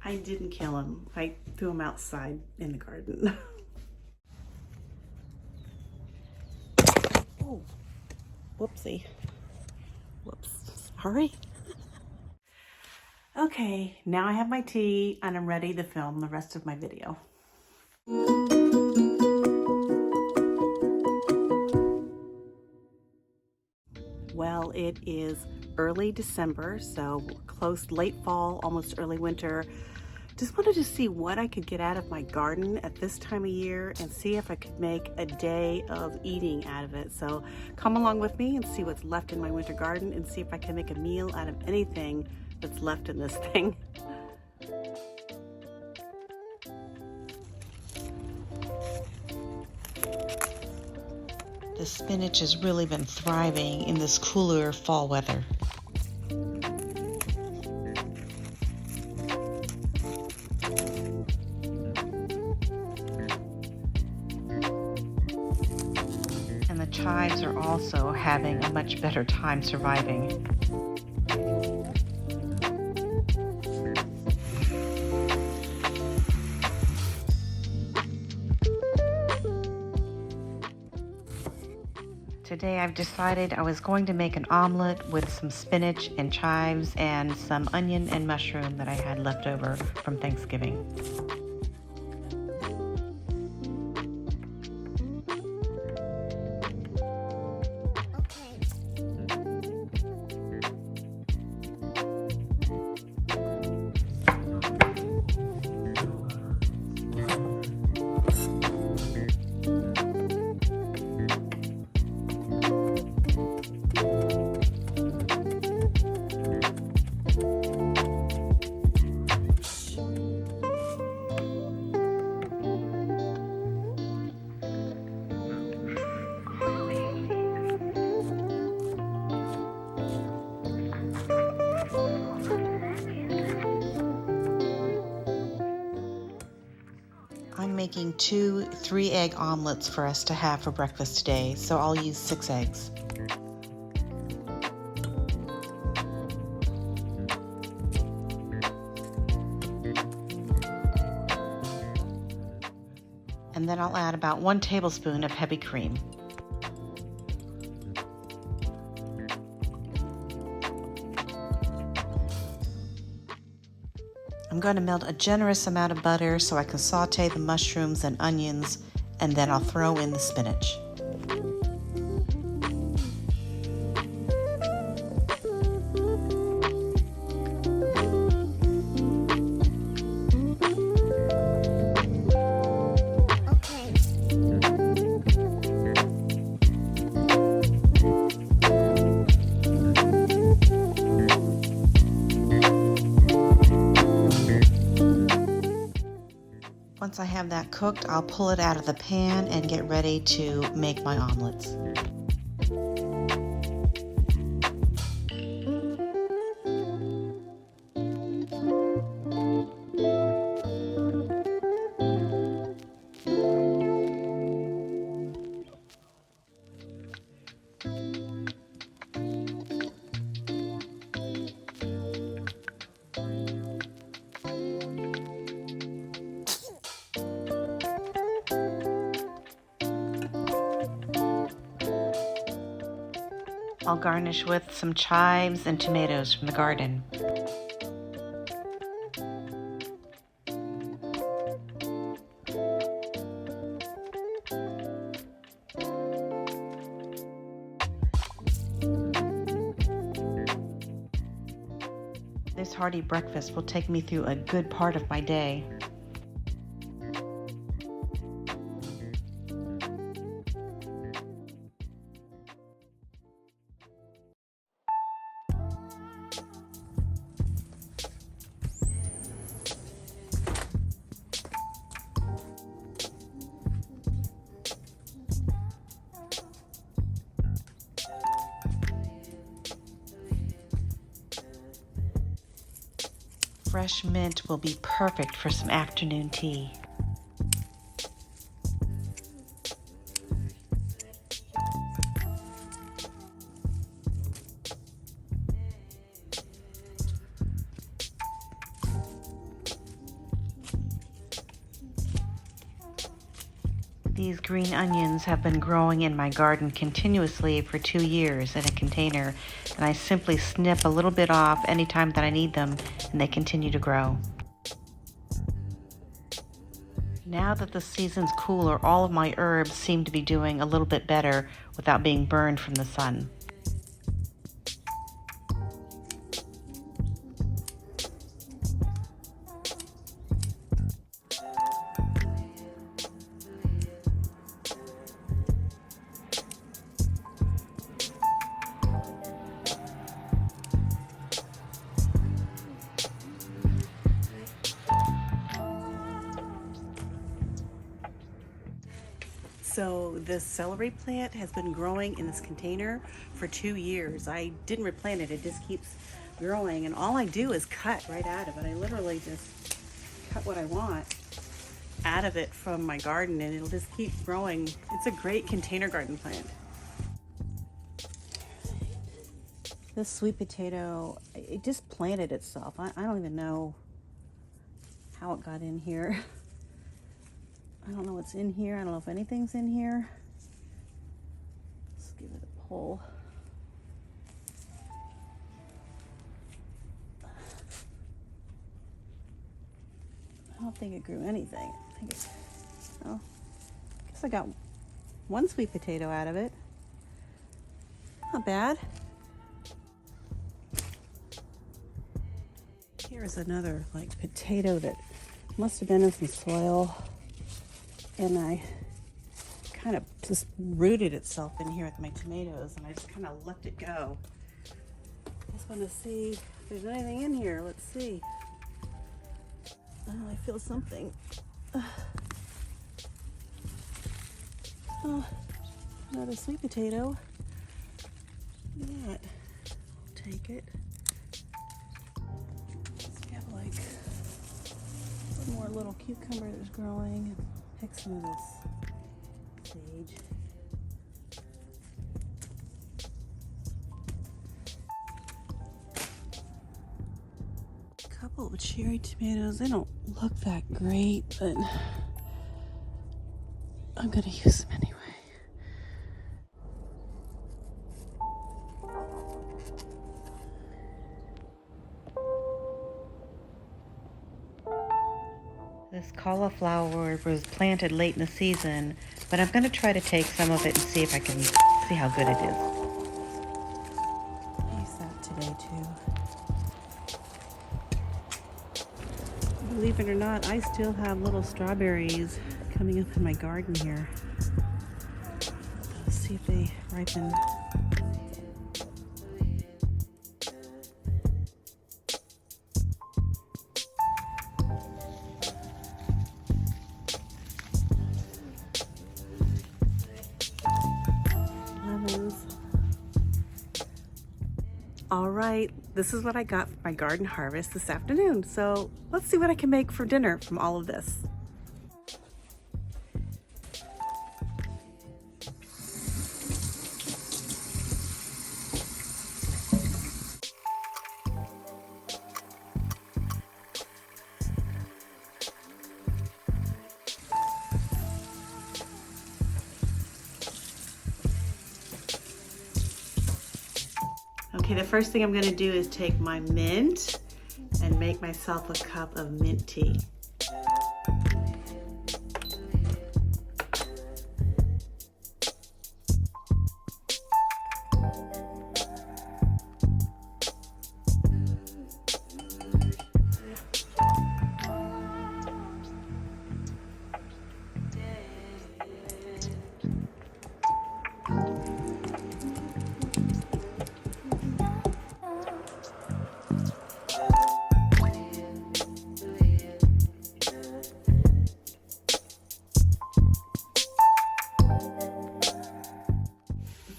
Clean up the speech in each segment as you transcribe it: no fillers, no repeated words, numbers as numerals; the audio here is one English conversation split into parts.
I didn't kill him. I threw him outside in the garden. Oh, whoopsie. Whoops, sorry. Okay, now I have my tea and I'm ready to film the rest of my video. Well, it is early December, so close late fall, almost early winter. Just wanted to see what I could get out of my garden at this time of year and see if I could make a day of eating out of it. So come along with me and see what's left in my winter garden and see if I can make a meal out of anything that's left in this thing. The spinach has really been thriving in this cooler fall weather. And the chives are also having a much better time surviving. Today I've decided I was going to make an omelet with some spinach and chives and some onion and mushroom that I had left over from Thanksgiving. I'm making 2 3-egg omelets for us to have for breakfast today, so I'll use 6 eggs. And then I'll add about 1 tablespoon of heavy cream. I'm going to melt a generous amount of butter so I can saute the mushrooms and onions, and then I'll throw in the spinach. Once I have that cooked, I'll pull it out of the pan and get ready to make my omelets. I'll garnish with some chives and tomatoes from the garden. This hearty breakfast will take me through a good part of my day. Fresh mint will be perfect for some afternoon tea. These green onions have been growing in my garden continuously for 2 years in a container, and I simply snip a little bit off anytime that I need them, and they continue to grow. Now that the season's cooler, all of my herbs seem to be doing a little bit better without being burned from the sun. So this celery plant has been growing in this container for 2 years. I didn't replant it, it just keeps growing, and all I do is cut right out of it. I literally just cut what I want out of it from my garden, and it'll just keep growing. It's a great container garden plant. This sweet potato, it just planted itself. I don't even know how it got in here. I don't know what's in here. I don't know if anything's in here. Let's give it a pull. I don't think it grew anything. I guess I got one sweet potato out of it. Not bad. Here's another potato that must have been in some soil, and I kind of just rooted itself in here with my tomatoes, and I just kind of let it go. Just want to see if there's anything in here. Let's see. Oh, I feel something. Oh, another sweet potato. Look at that. I'll take it. We have one more little cucumber that's growing. Pick some of this sage. A couple of cherry tomatoes. They don't look that great, but I'm gonna use them anyway. This cauliflower was planted late in the season, but I'm going to try to take some of it and see if I can see how good it is. I use that today too. Believe it or not, I still have little strawberries coming up in my garden here. Let's see if they ripen. All right, this is what I got for my garden harvest this afternoon. So let's see what I can make for dinner from all of this. Okay, the first thing I'm gonna do is take my mint and make myself a cup of mint tea.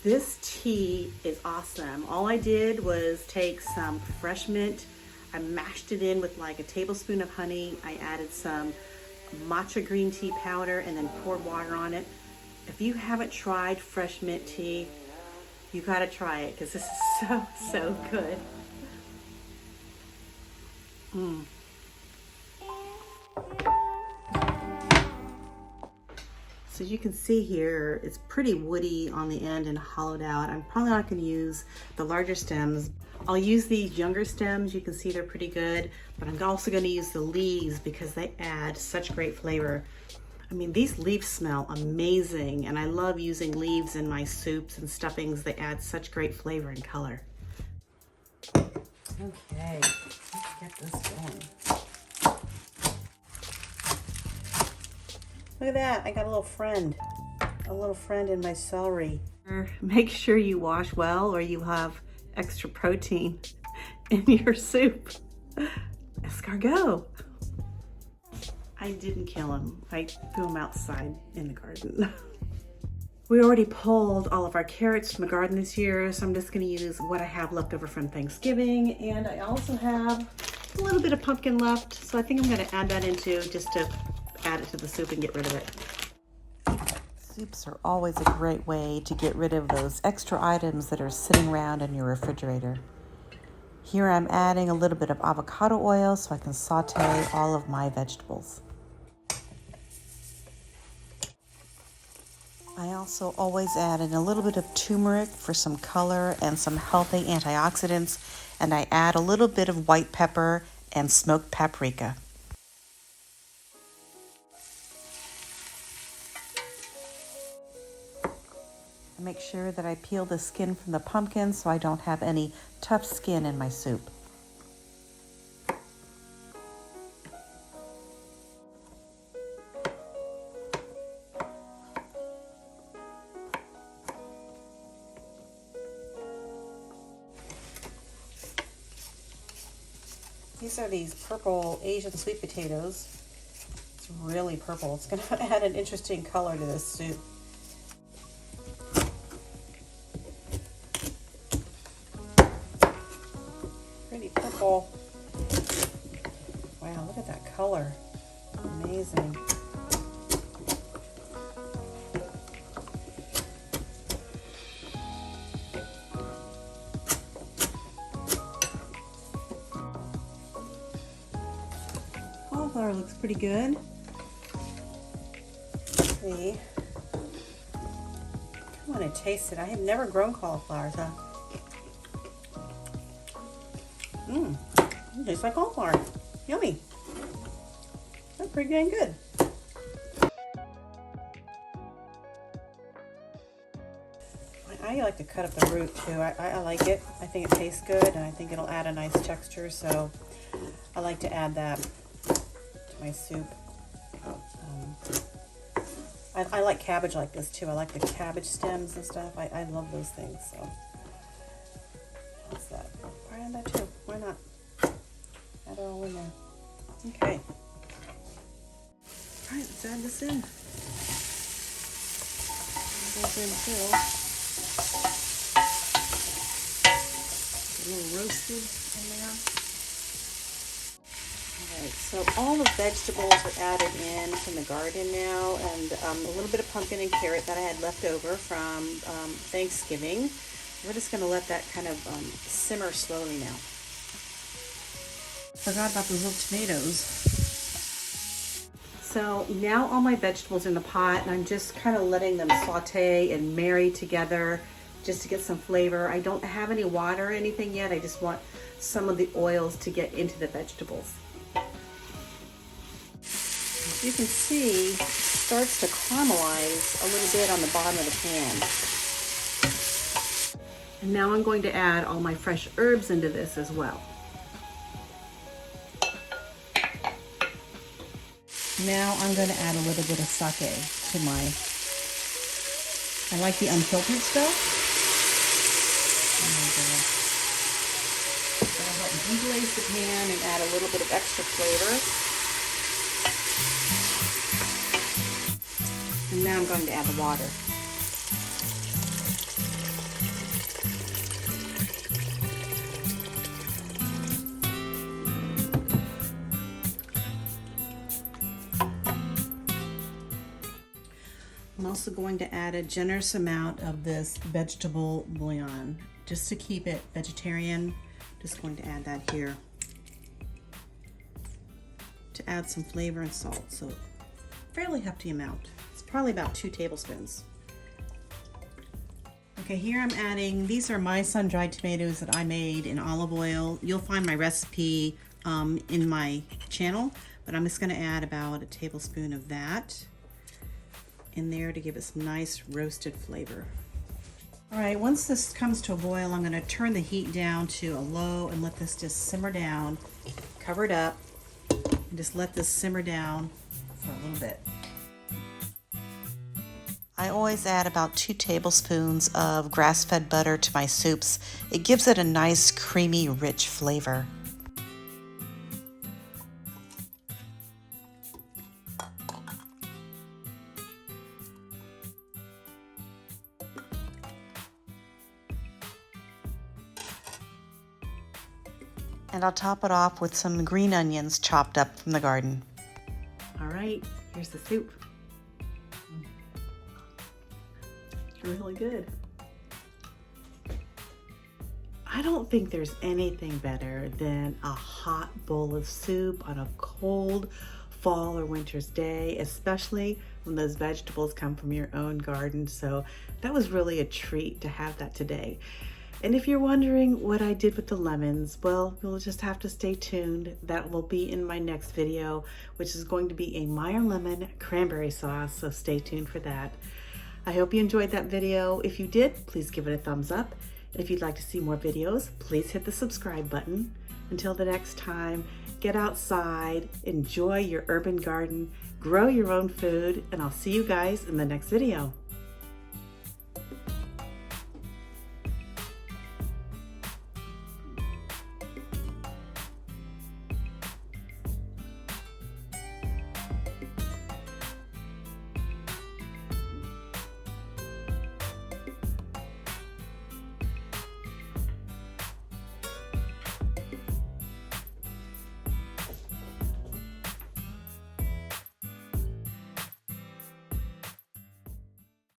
This tea is awesome. All I did was take some fresh mint, I mashed it in with like a tablespoon of honey, I added some matcha green tea powder and then poured water on it. If you haven't tried fresh mint tea, you gotta try it because this is so good. So you can see here, it's pretty woody on the end and hollowed out. I'm probably not going to use the larger stems. I'll use these younger stems. You can see they're pretty good, but I'm also going to use the leaves because they add such great flavor. I mean, these leaves smell amazing, and I love using leaves in my soups and stuffings. They add such great flavor and color. Okay, let's get this going. Look at that, I got a little friend in my celery. Make sure you wash well or you have extra protein in your soup. Escargot. I didn't kill him. I threw him outside in the garden. We already pulled all of our carrots from the garden this year, so I'm just gonna use what I have left over from Thanksgiving. And I also have a little bit of pumpkin left, so I think I'm gonna add that into just to add it to the soup and get rid of it. Soups are always a great way to get rid of those extra items that are sitting around in your refrigerator. Here I'm adding a little bit of avocado oil so I can saute all of my vegetables. I also always add in a little bit of turmeric for some color and some healthy antioxidants, and I add a little bit of white pepper and smoked paprika. I make sure that I peel the skin from the pumpkin so I don't have any tough skin in my soup. These are these purple Asian sweet potatoes. It's really purple. It's going to add an interesting color to this soup. Pretty purple. Wow, look at that color. Amazing. Cauliflower looks pretty good. Let's see. I want to taste it. I have never grown cauliflower, so. It tastes like cauliflower. Yummy. That's pretty dang good. I like to cut up the root too. I like it. I think it tastes good, and I think it'll add a nice texture, so I like to add that to my soup. I like cabbage like this too. I like the cabbage stems and stuff. I love those things, so that's that. I'll add that too. Why not? Add it all in there. Okay. All right, let's add this in. Goes in too. A little roasted in there. All right, so all the vegetables are added in from the garden now, and a little bit of pumpkin and carrot that I had left over from Thanksgiving. We're just going to let that kind of simmer slowly now. Forgot about those little tomatoes. So now all my vegetables are in the pot, and I'm just kind of letting them saute and marry together just to get some flavor. I don't have any water or anything yet. I just want some of the oils to get into the vegetables. As you can see, it starts to caramelize a little bit on the bottom of the pan. And now I'm going to add all my fresh herbs into this as well. Now I'm going to add a little bit of sake to my, I like the unfiltered stuff. And I'll help deglaze the pan and add a little bit of extra flavor. And now I'm going to add the water. I'm also going to add a generous amount of this vegetable bouillon just to keep it vegetarian. Just going to add that here to add some flavor and salt. So fairly hefty amount. It's probably about 2 tablespoons. Okay, here I'm adding, these are my sun-dried tomatoes that I made in olive oil. You'll find my recipe in my channel, but I'm just gonna add about a tablespoon of that in there to give it some nice roasted flavor. All right, once this comes to a boil, I'm gonna turn the heat down to a low and let this just simmer down. Cover it up and just let this simmer down for a little bit. I always add about 2 tablespoons of grass-fed butter to my soups. It gives it a nice, creamy, rich flavor. And I'll top it off with some green onions chopped up from the garden. All right, here's the soup. It's really good. I don't think there's anything better than a hot bowl of soup on a cold fall or winter's day, especially when those vegetables come from your own garden. So that was really a treat to have that today. And if you're wondering what I did with the lemons, well, you'll just have to stay tuned. That will be in my next video, which is going to be a Meyer lemon cranberry sauce, so stay tuned for that. I hope you enjoyed that video. If you did, please give it a thumbs up. And if you'd like to see more videos, please hit the subscribe button. Until the next time, get outside, enjoy your urban garden, grow your own food, and I'll see you guys in the next video.